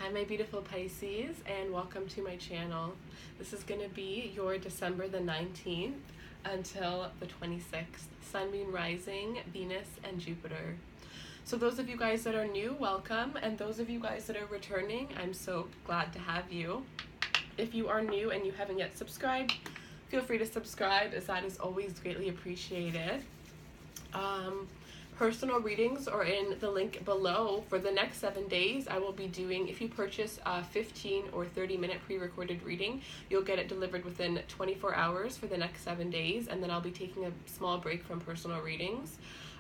Hi my beautiful Pisces, and welcome to my channel. This is going to be your December the 19th until the 26th. Sun, Moon, Rising, Venus, and Jupiter. So those of you guys that are new, welcome, and those of you guys that are returning, I'm so glad to have you. If you are new and you haven't yet subscribed, feel free to subscribe, as that is always greatly appreciated. Personal readings are in the link below. For the next 7 days, I will be doing, if you purchase a 15 or 30-minute pre-recorded reading, you'll get it delivered within 24 hours for the next 7 days, and then I'll be taking a small break from personal readings.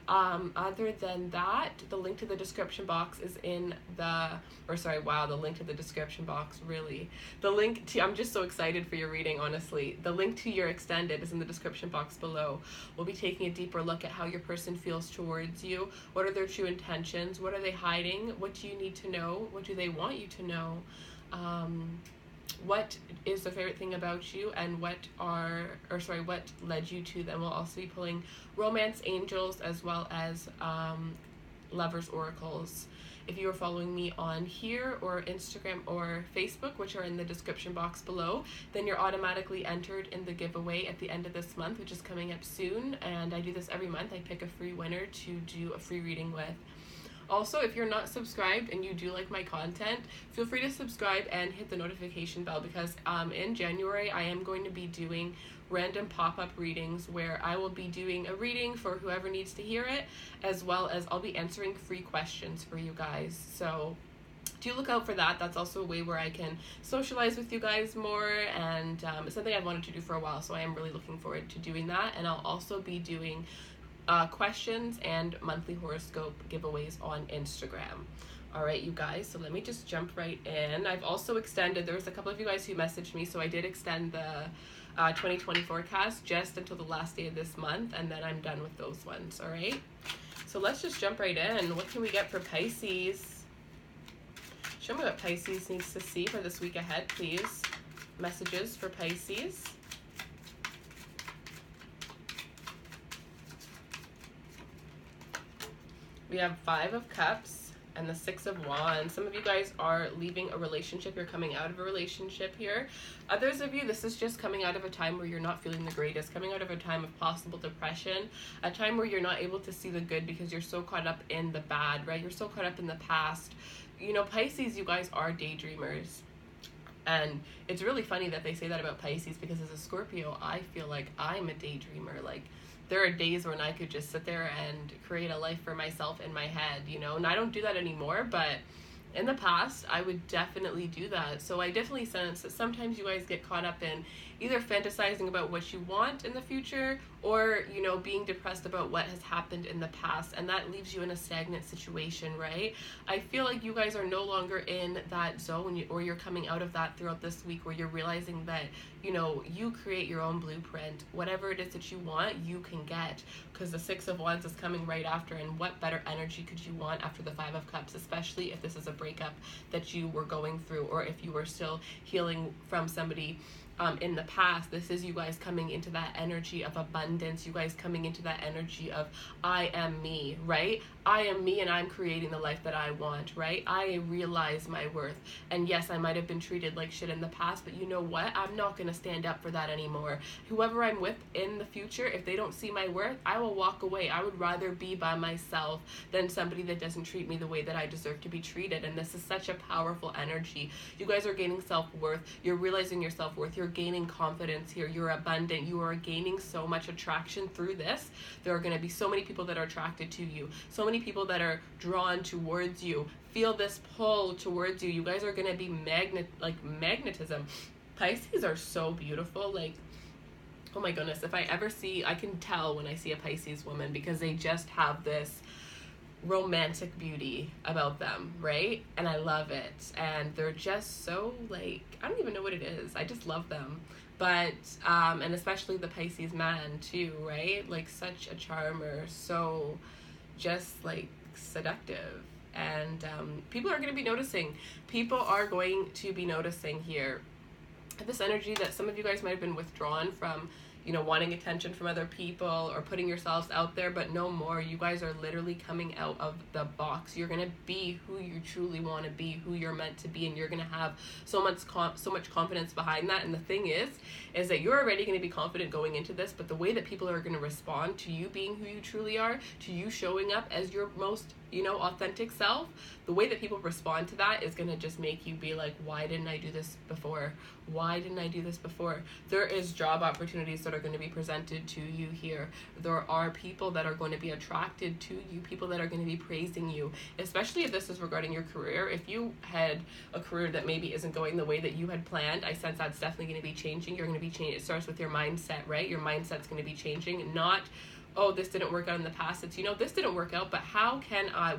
Other than that, the link to the description box is in the, the link to the description box, really. The link to, I'm just so excited for your reading, honestly. The link to your extended is in the description box below. We'll be taking a deeper look at how your person feels towards you. What are their true intentions? What are they hiding? What do you need to know? What do they want you to know? What is the favorite thing about you, and what led you to them. We'll also be pulling romance angels as well as lovers oracles. If you are following me on here or Instagram or Facebook, which are in the description box below, then you're automatically entered in the giveaway at the end of this month, which is coming up soon. And I do this every month. I pick a free winner to do a free reading with. Also, if you're not subscribed and you do like my content, feel free to subscribe and hit the notification bell, because in January I am going to be doing random pop-up readings where I will be doing a reading for whoever needs to hear it, as well as I'll be answering free questions for you guys. So do look out for that. That's also a way where I can socialize with you guys more, and it's something I've wanted to do for a while, so I am really looking forward to doing that. And I'll also be doing questions and monthly horoscope giveaways on Instagram. All right, you guys, so let me just jump right in. I've also extended, there was a couple of you guys who messaged me, so I did extend the 2020 forecast just until the last day of this month, and then I'm done with those ones. All right, so let's just jump right in. What can we get for Pisces? Show me what Pisces needs to see for this week ahead, please. Messages for Pisces. We have 5 of Cups and the 6 of Wands. Some of you guys are leaving a relationship. You're coming out of a relationship here. Others of you, this is just coming out of a time where you're not feeling the greatest, coming out of a time of possible depression, a time where you're not able to see the good because you're so caught up in the bad, right? You're so caught up in the past. You know, Pisces, you guys are daydreamers. And it's really funny that they say that about Pisces, because as a Scorpio, I feel like I'm a daydreamer. Like, there are days when I could just sit there and create a life for myself in my head, you know, and I don't do that anymore, but in the past, I would definitely do that. So I definitely sense that sometimes you guys get caught up in either fantasizing about what you want in the future, or, you know, being depressed about what has happened in the past, and that leaves you in a stagnant situation, right? I feel like you guys are no longer in that zone, or you're coming out of that throughout this week, where you're realizing that, you know, you create your own blueprint. Whatever it is that you want, you can get, because the 6 of Wands is coming right after, and what better energy could you want after the 5 of Cups, especially if this is a breakup that you were going through, or if you were still healing from somebody in the past. This is you guys coming into that energy of abundance, you guys coming into that energy of I am me, right? I am me, and I'm creating the life that I want, right? I realize my worth, and yes, I might have been treated like shit in the past, but you know what? I'm not going to stand up for that anymore. Whoever I'm with in the future, if they don't see my worth, I will walk away. I would rather be by myself than somebody that doesn't treat me the way that I deserve to be treated, and this is such a powerful energy. You guys are gaining self-worth. You're realizing your self-worth. You're gaining confidence here. You're abundant. You are gaining so much attraction through this. There are going to be so many people that are attracted to you. So many people that are drawn towards you. Feel this pull towards you. You guys are going to be magnetism. Pisces are so beautiful. Like, oh my goodness, if I ever see, I can tell when I see a Pisces woman, because they just have this romantic beauty about them, right? And I love it. And they're just so, like, I don't even know what it is. I just love them. But and especially the Pisces man too, right? Like, such a charmer, so just like seductive. And people are going to be noticing. People are going to be noticing here this energy that some of you guys might have been withdrawn from, you know, wanting attention from other people or putting yourselves out there, but no more. You guys are literally coming out of the box. You're gonna be who you truly want to be, who you're meant to be, and you're gonna have so much confidence behind that. And the thing is that you're already going to be confident going into this, but the way that people are going to respond to you being who you truly are, to you showing up as your most, you know, authentic self, the way that people respond to that is going to just make you be like, why didn't I do this before? Why didn't I do this before? There is job opportunities that are going to be presented to you here. There are people that are going to be attracted to you, people that are going to be praising you, especially if this is regarding your career. If you had a career that maybe isn't going the way that you had planned, I sense that's definitely going to be changing. You're going to be changing. It starts with your mindset, right? Your mindset's going to be changing, not, oh, this didn't work out in the past. It's, you know, this didn't work out, but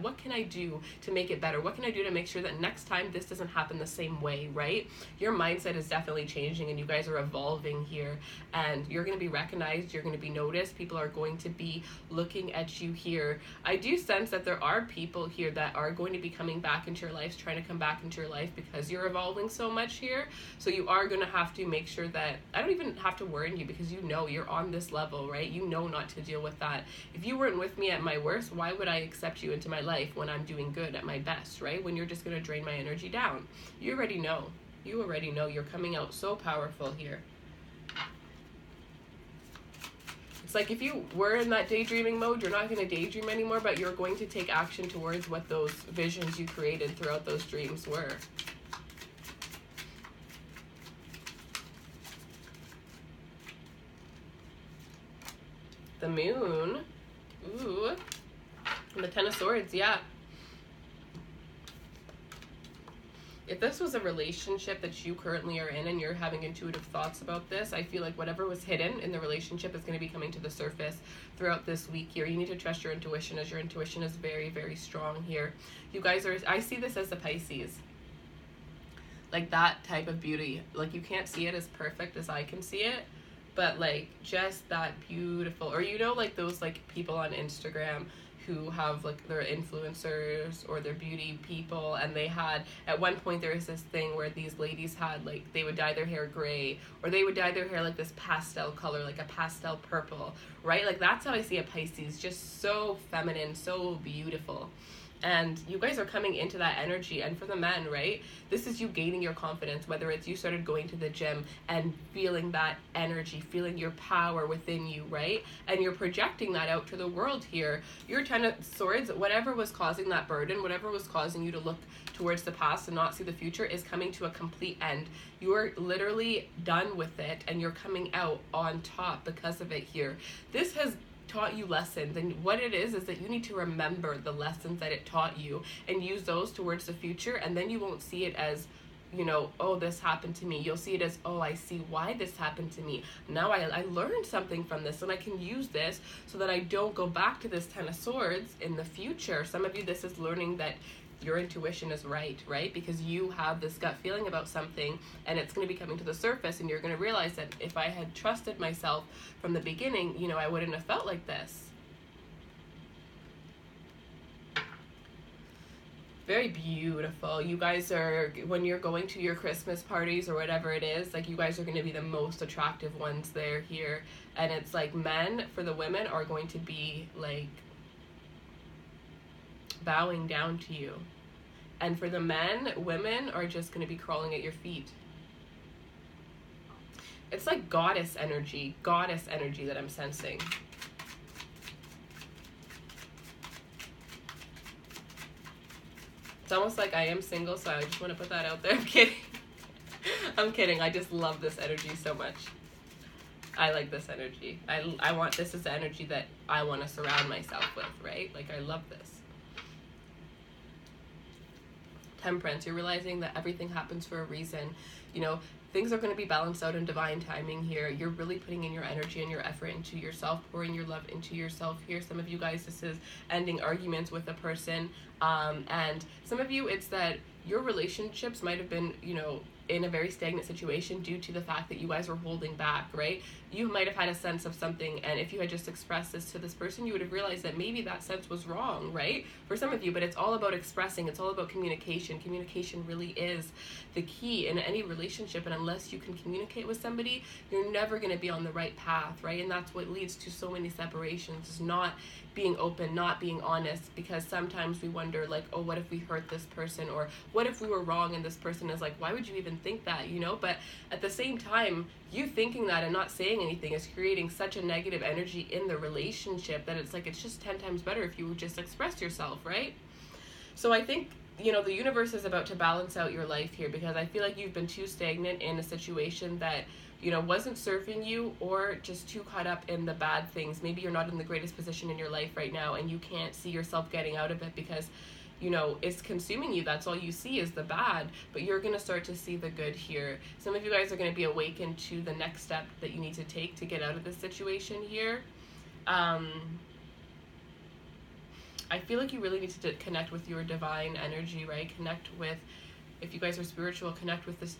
what can I do to make it better? What can I do to make sure that next time this doesn't happen the same way, right? Your mindset is definitely changing, and you guys are evolving here, and you're going to be recognized. You're going to be noticed. People are going to be looking at you here. I do sense that there are people here that are going to be coming back into your life, trying to come back into your life because you're evolving so much here. So you are going to have to make sure that, I don't even have to warn you because you know you're on this level, right? You know not to deal with that. If you weren't with me at my worst, why would I accept you into my life when I'm doing good at my best, right? When you're just going to drain my energy down. You already know. You already know. You're coming out so powerful here. It's like if you were in that daydreaming mode, you're not going to daydream anymore, but you're going to take action towards what those visions you created throughout those dreams were. The Moon. Ooh. And the Ten of Swords, yeah. If this was a relationship that you currently are in and you're having intuitive thoughts about this, I feel like whatever was hidden in the relationship is going to be coming to the surface throughout this week here. You need to trust your intuition, as your intuition is very, very strong here. You guys are, I see this as the Pisces. Like that type of beauty. Like you can't see it as perfect as I can see it, but like just that beautiful. Or you know, like those like people on Instagram who have like their influencers or their beauty people, and they had at one point there was this thing where these ladies had like they would dye their hair gray, or they would dye their hair like this pastel color, like a pastel purple, right? Like that's how I see a Pisces, just so feminine, so beautiful. And you guys are coming into that energy. And for the men, right, this is you gaining your confidence, whether it's you started going to the gym and feeling that energy, feeling your power within you, right? And you're projecting that out to the world here. Your Ten of Swords, whatever was causing that burden, whatever was causing you to look towards the past and not see the future, is coming to a complete end. You're literally done with it, and you're coming out on top because of it here. This has taught you lessons, and what it is that you need to remember the lessons that it taught you and use those towards the future, and then you won't see it as, you know, oh, this happened to me. You'll see it as, oh, I see why this happened to me. Now I learned something from this, and I can use this so that I don't go back to this Ten of Swords in the future. Some of you, this is learning that your intuition is right? Because you have this gut feeling about something, and it's going to be coming to the surface, and you're going to realize that if I had trusted myself from the beginning, you know, I wouldn't have felt like this. Very beautiful. You guys are, when you're going to your Christmas parties or whatever it is, like you guys are going to be the most attractive ones there here. And it's like men, for the women, are going to be like bowing down to you. And for the men, women are just going to be crawling at your feet. It's like goddess energy that I'm sensing. It's almost like I am single, so I just want to put that out there. I'm kidding. I'm kidding. I just love this energy so much. I like this energy. I want, this is the energy that I want to surround myself with, right? Like, I love this. Temperance, you're realizing that everything happens for a reason. You know, things are going to be balanced out in divine timing here. You're really putting in your energy and your effort into yourself, pouring your love into yourself here. Some of you guys, this is ending arguments with a person. And some of you, it's that your relationships might have been, you know, in a very stagnant situation due to the fact that you guys were holding back, right? You might have had a sense of something, and if you had just expressed this to this person, you would have realized that maybe that sense was wrong, right? For some of you, but it's all about expressing. It's all about communication. Communication really is the key in any relationship, and unless you can communicate with somebody, you're never going to be on the right path, right? And that's what leads to so many separations, is not being open, not being honest, because sometimes we wonder, like, oh, what if we hurt this person, or what if we were wrong and this person is like, why would you even think that, you know? But at the same time, you thinking that and not saying anything is creating such a negative energy in the relationship that it's like, it's just 10 times better if you would just express yourself, right? So I think, you know, the universe is about to balance out your life here, because I feel like you've been too stagnant in a situation that, you know, wasn't serving you, or just too caught up in the bad things. Maybe you're not in the greatest position in your life right now and you can't see yourself getting out of it because, you know, it's consuming you. That's all you see is the bad, but you're going to start to see the good here. Some of you guys are going to be awakened to the next step that you need to take to get out of this situation here. I feel like you really need to connect with your divine energy, right? Connect with, if you guys are spiritual, connect with this,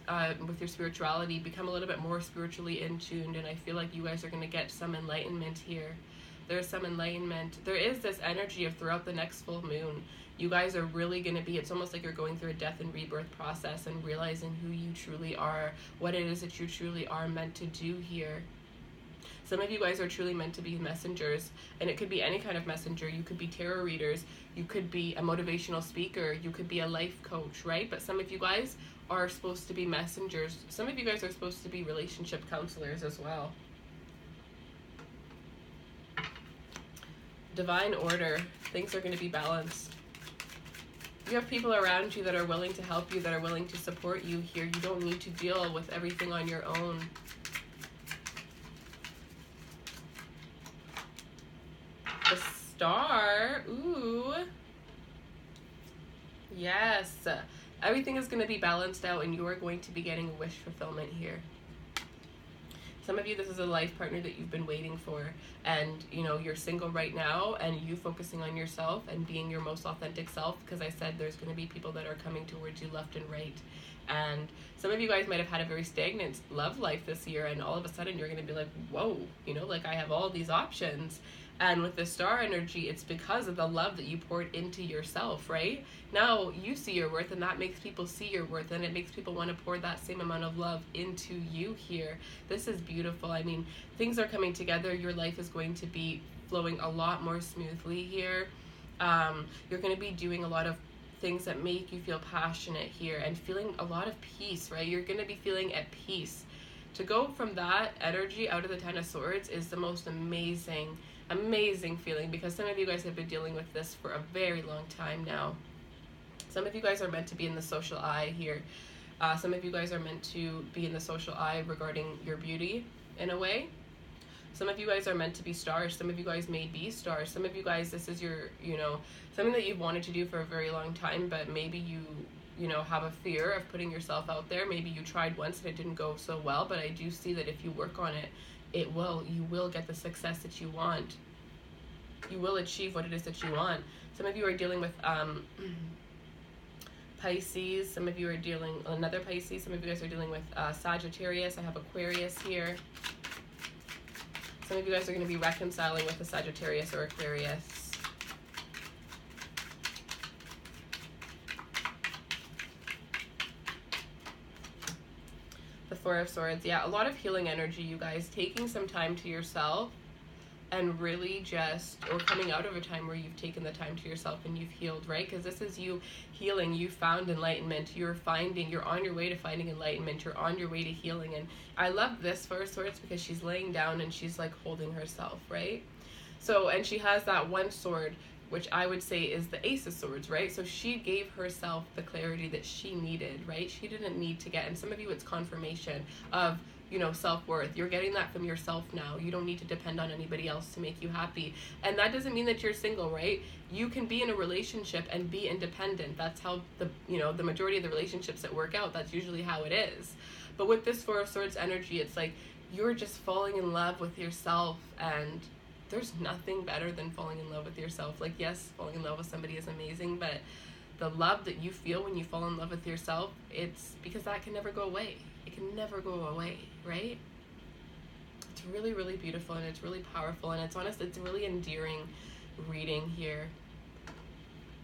with your spirituality, become a little bit more spiritually in tuned, and I feel like you guys are going to get some enlightenment here. There's some enlightenment. There is this energy of throughout the next full moon, you guys are really going to be, it's almost like you're going through a death and rebirth process and realizing who you truly are, what it is that you truly are meant to do here. Some of you guys are truly meant to be messengers, and it could be any kind of messenger. You could be tarot readers, you could be a motivational speaker, you could be a life coach, right? But some of you guys are supposed to be messengers. Some of you guys are supposed to be relationship counselors as well. Divine order. Things are going to be balanced. You have people around you that are willing to help you, that are willing to support you here. You don't need to deal with everything on your own. The Star. Ooh. Yes. Everything is going to be balanced out, and you are going to be getting wish fulfillment here. Some of you, this is a life partner that you've been waiting for, and you know, you're single right now, and you focusing on yourself and being your most authentic self, because I said there's going to be people that are coming towards you left and right. And some of you guys might have had a very stagnant love life this year, and all of a sudden you're going to be like, whoa, you know, like I have all these options. And with the Star energy, it's because of the love that you poured into yourself, right? Now you see your worth, and that makes people see your worth, and it makes people want to pour that same amount of love into you here. This is beautiful. I mean, things are coming together. Your life is going to be flowing a lot more smoothly here. You're going to be doing a lot of things that make you feel passionate here and feeling a lot of peace, right? You're going to be feeling at peace. To go from that energy out of the Ten of Swords is the most amazing feeling, because some of you guys have been dealing with this for a very long time now. Some of you guys are meant to be in the social eye here. Some of you guys are meant to be in the social eye regarding your beauty in a way. Some of you guys are meant to be stars. Some of you guys may be stars. Some of you guys, this is your, you know, something that you've wanted to do for a very long time, but maybe you know, have a fear of putting yourself out there. Maybe you tried once and it didn't go so well, but I do see that if you work on it, you will get the success that you want. You will achieve what it is that you want. Some of you are dealing with Pisces. Some of you are dealing another Pisces. Some of you guys are dealing with Sagittarius. I have Aquarius here. Some of you guys are going to be reconciling with the Sagittarius or Aquarius. The Four of Swords. Yeah, a lot of healing energy, you guys. Taking some time to yourself and really just, or coming out of a time where you've taken the time to yourself and you've healed, right? Because this is you healing. You found enlightenment. You're on your way to finding enlightenment. You're on your way to healing. And I love this Four of Swords because she's laying down and she's like holding herself, right? So, and she has that one sword, which I would say is the Ace of Swords, right? So she gave herself the clarity that she needed, right? She didn't need to get, and some of you it's confirmation of, you know, self-worth. You're getting that from yourself now. You don't need to depend on anybody else to make you happy. And that doesn't mean that you're single, right? You can be in a relationship and be independent. That's how the majority of the relationships that work out, that's usually how it is. But with this Four of Swords energy, it's like you're just falling in love with yourself, and there's nothing better than falling in love with yourself. Like, yes, falling in love with somebody is amazing, but the love that you feel when you fall in love with yourself, it's because that can never go away. It can never go away, right? It's really, really beautiful, and it's really powerful, and it's a really endearing reading here.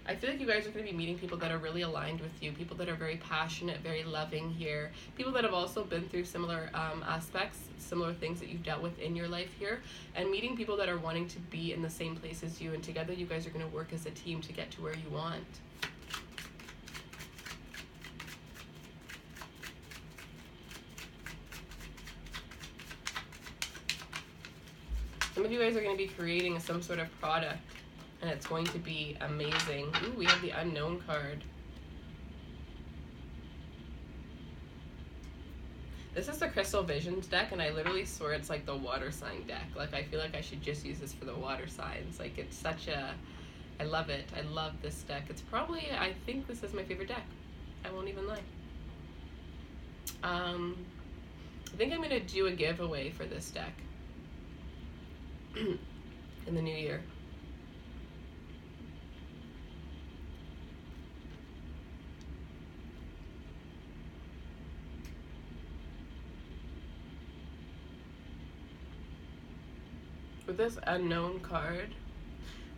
I feel like you guys are going to be meeting people that are really aligned with you, people that are very passionate, very loving here, people that have also been through similar aspects, similar things that you've dealt with in your life here, and meeting people that are wanting to be in the same place as you, and together you guys are going to work as a team to get to where you want. Some of you guys are going to be creating some sort of product, and it's going to be amazing. Ooh, we have the Unknown card. This is the Crystal Visions deck, and I literally swear it's like the water sign deck. Like, I feel like I should just use this for the water signs. Like, it's such a... I love it. I love this deck. It's probably... I think this is my favorite deck. I won't even lie. I think I'm going to do a giveaway for this deck in the new year. With this Unknown card,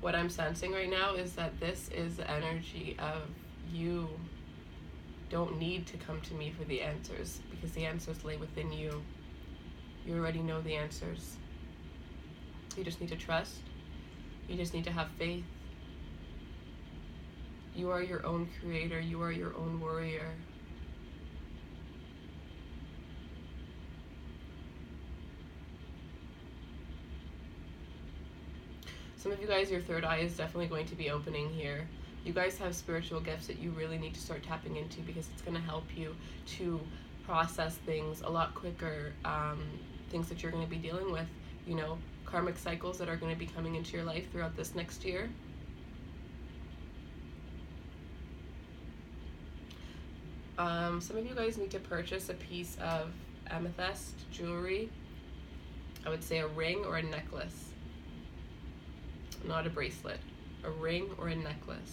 what I'm sensing right now is that this is the energy of you don't need to come to me for the answers, because the answers lay within you. You already know the answers. You just need to trust. You just need to have faith. You are your own creator. You are your own warrior. Some of you guys, your third eye is definitely going to be opening here. You guys have spiritual gifts that you really need to start tapping into, because it's going to help you to process things a lot quicker, things that you're going to be dealing with, you know, karmic cycles that are going to be coming into your life throughout this next year. Some of you guys need to purchase a piece of amethyst jewelry. I would say a ring or a necklace. Not a bracelet. A ring or a necklace.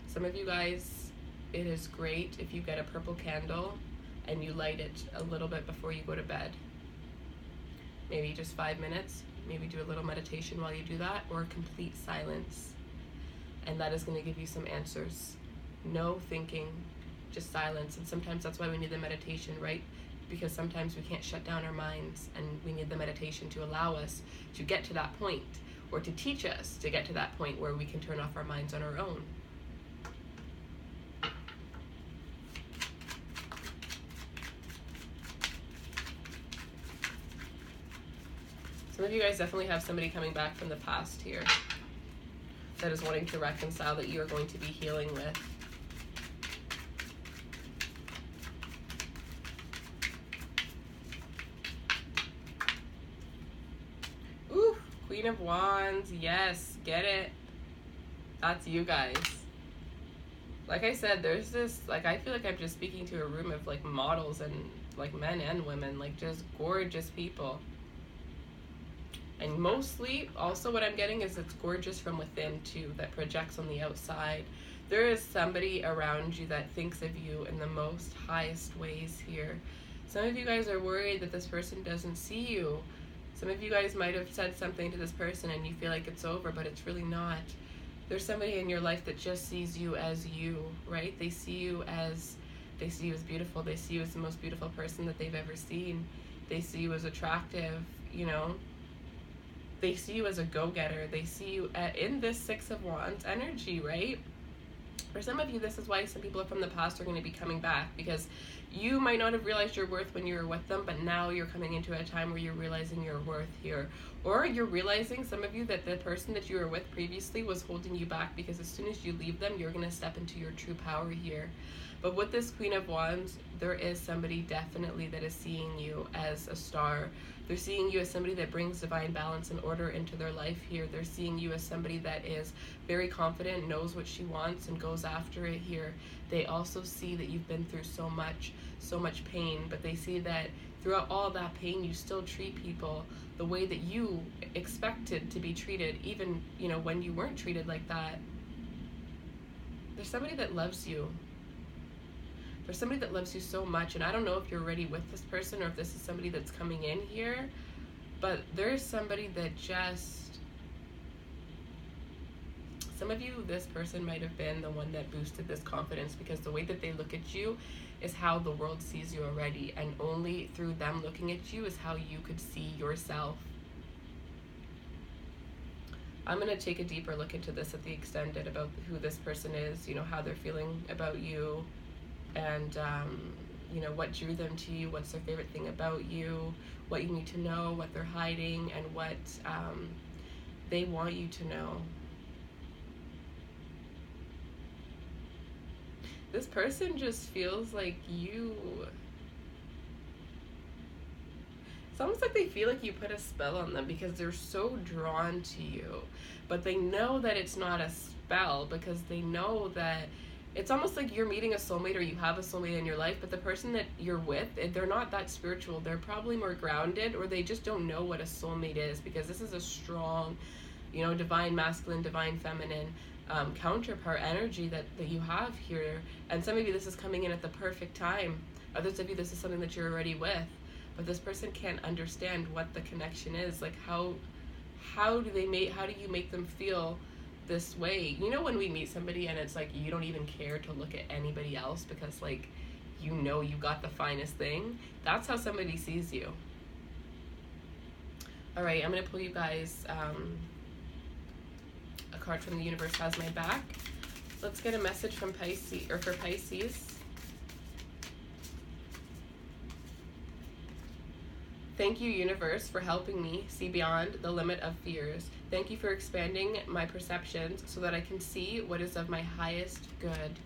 Some of you guys, it is great if you get a purple candle and you light it a little bit before you go to bed. Maybe just 5 minutes. Maybe do a little meditation while you do that, or complete silence. And that is going to give you some answers. No thinking, just silence. And sometimes that's why we need the meditation, right? Because sometimes we can't shut down our minds, and we need the meditation to allow us to get to that point, or to teach us to get to that point where we can turn off our minds on our own. Some of you guys definitely have somebody coming back from the past here that is wanting to reconcile, that you are going to be healing with. Ooh, Queen of Wands. Yes, get it. That's you guys. Like I said, there's this, like, I feel like I'm just speaking to a room of, like, models and, like, men and women, like, just gorgeous people. And mostly, also what I'm getting is it's gorgeous from within, too, that projects on the outside. There is somebody around you that thinks of you in the most highest ways here. Some of you guys are worried that this person doesn't see you. Some of you guys might have said something to this person and you feel like it's over, but it's really not. There's somebody in your life that just sees you as you, right? They see you as beautiful. They see you as the most beautiful person that they've ever seen. They see you as attractive, you know. They see you as a go-getter. They see you in this Six of Wands energy, right? For some of you, this is why some people from the past are going to be coming back, because you might not have realized your worth when you were with them, but now you're coming into a time where you're realizing your worth here. Or you're realizing, some of you, that the person that you were with previously was holding you back, because as soon as you leave them, you're going to step into your true power here. But with this Queen of Wands, there is somebody definitely that is seeing you as a star. They're seeing you as somebody that brings divine balance and order into their life here. They're seeing you as somebody that is very confident, knows what she wants, and goes after it here. They also see that you've been through so much pain, but they see that throughout all that pain, you still treat people the way that you expected to be treated, even, you know, when you weren't treated like that. there's somebody that loves you. There's somebody that loves you so much, and I don't know if you're already with this person or if this is somebody that's coming in here, but there's somebody that just, some of you, this person might have been the one that boosted this confidence, because the way that they look at you is how the world sees you already, and only through them looking at you is how you could see yourself. I'm going to take a deeper look into this at the extended about who this person is, you know, how they're feeling about you, and you know, what drew them to you, what's their favorite thing about you, what you need to know, what they're hiding, and what they want you to know. This person just feels like you, it's almost like they feel like you put a spell on them, because they're so drawn to you, but they know that it's not a spell, because they know that it's almost like you're meeting a soulmate, or you have a soulmate in your life, but the person that you're with, they're not that spiritual. They're probably more grounded, or they just don't know what a soulmate is, because this is a strong, you know, divine masculine, divine feminine counterpart energy that you have here. And some of you, this is coming in at the perfect time. Others of you, this is something that you're already with, but this person can't understand what the connection is. Like, how do you make them feel this way? You know, when we meet somebody and it's like you don't even care to look at anybody else because, like, you know you got the finest thing. That's how somebody sees you. All right, I'm gonna pull you guys a card from the universe has my back. Let's get a message from Pisces, or for Pisces. Thank you, universe, for helping me see beyond the limit of fears. Thank you for expanding my perceptions so that I can see what is of my highest good.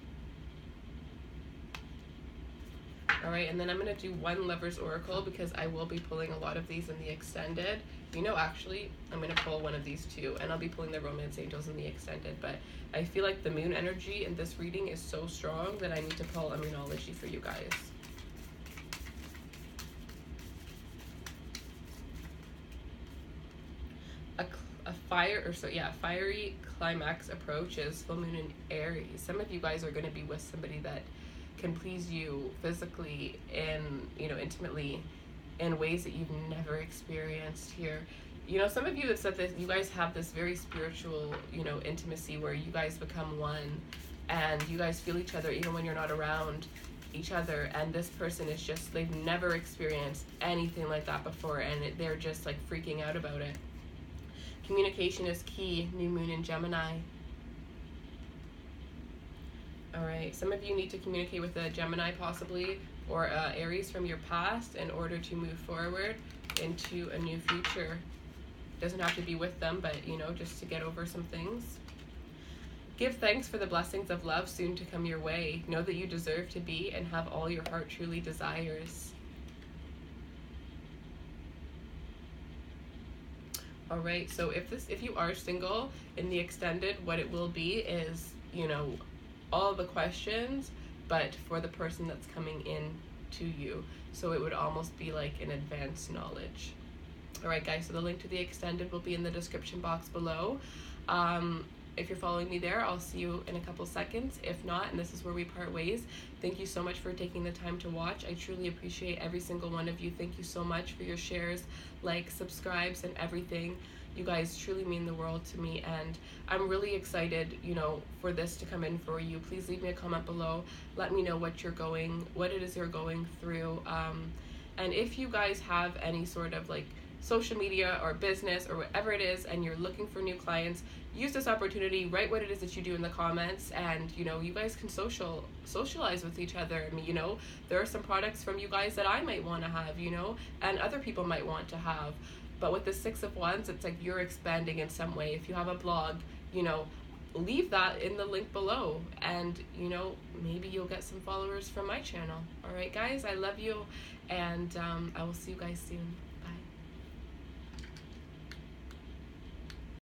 All right, and then I'm going to do one Lover's Oracle, because I will be pulling a lot of these in the extended. You know, actually, I'm going to pull one of these too, and I'll be pulling the Romance Angels in the extended, but I feel like the moon energy in this reading is so strong that I need to pull a Moonology for you guys. Fiery climax approaches, full moon in Aries. Some of you guys are going to be with somebody that can please you physically and, you know, intimately in ways that you've never experienced here. You know, some of you, it's that you guys have this very spiritual, you know, intimacy where you guys become one and you guys feel each other even when you're not around each other, and this person is just, they've never experienced anything like that before, and they're just like freaking out about it. Communication is key, new moon in Gemini. All right, some of you need to communicate with a Gemini possibly, or Aries from your past, in order to move forward into a new future. Doesn't have to be with them, but, you know, just to get over some things. Give thanks for the blessings of love soon to come your way. Know that you deserve to be and have all your heart truly desires. All right, so if you are single in the extended, what it will be is, you know, all the questions, but for the person that's coming in to you. So it would almost be like an advanced knowledge. All right, guys, so the link to the extended will be in the description box below. If you're following me there, I'll see you in a couple seconds. If not, and this is where we part ways, thank you so much for taking the time to watch. I truly appreciate every single one of you. Thank you so much for your shares, likes, subscribes, and everything. You guys truly mean the world to me, and I'm really excited, you know, for this to come in for you. Please leave me a comment below. Let me know what it is you're going through. And if you guys have any sort of like social media or business or whatever it is, and you're looking for new clients, use this opportunity, write what it is that you do in the comments, and, you know, you guys can socialize with each other. I mean, you know, there are some products from you guys that I might want to have, you know, and other people might want to have. But with the Six of Wands, it's like you're expanding in some way. If you have a blog, you know, leave that in the link below, and, you know, maybe you'll get some followers from my channel. All right, guys, I love you, and I will see you guys soon.